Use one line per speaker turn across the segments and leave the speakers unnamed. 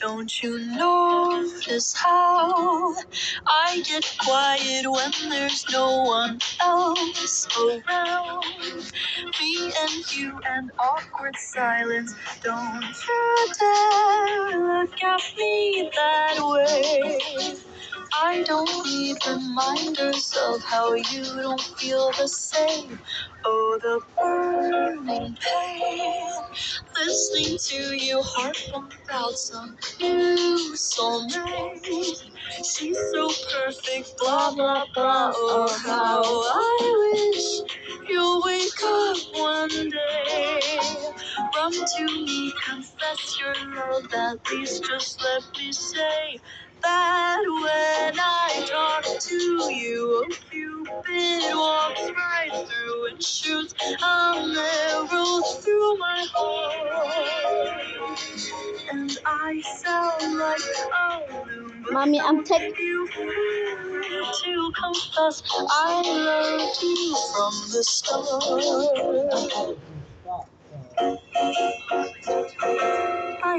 Don't you notice how I get quiet when there's no one else around? Me and you and awkward silence. Don't you dare look at me that way. I don't need reminders of how you don't feel the same. Oh, the burning pain. Listening to your heart pump out some new soulmate. She's so perfect, blah, blah, blah. Oh, how I wish you'll wake up one day. Run to me, confess your love, at least just let me say that when I talk to you, a Cupid walks right through and shoots a arrow through my heart. And I sound like a loon, but
Mommy, I'm taking.
you feel to confess I loved you from the start.
Are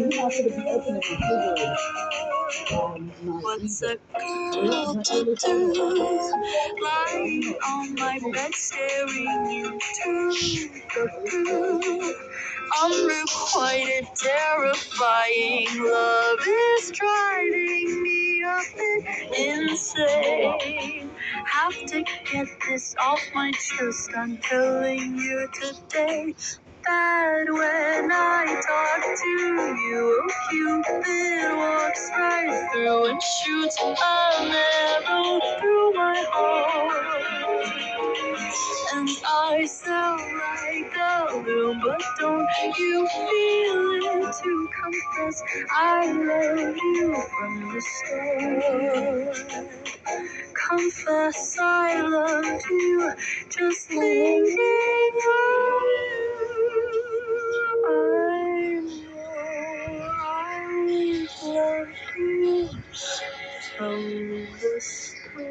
you happy to be open at the refrigerator?
What's a girl to do? Lying on my bed, staring into the blue. Unrequited, terrifying love is driving me up and insane. Have to get this off my chest. I'm telling you today that when I talk to you, Cupid walks right through and shoots an arrow through my heart. And I sound like a loon, but don't you feel it to confess I love you from the start? Confess I loved you, just thinking of you. I know I've loved you from the start.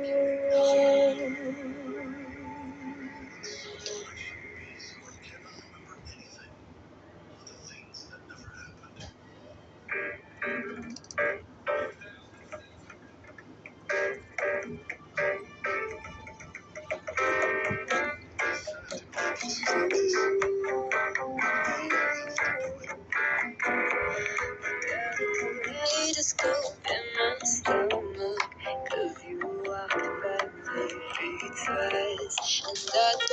Kaleidoscope in my stomach, 'cause you walked by me 3 twice, and I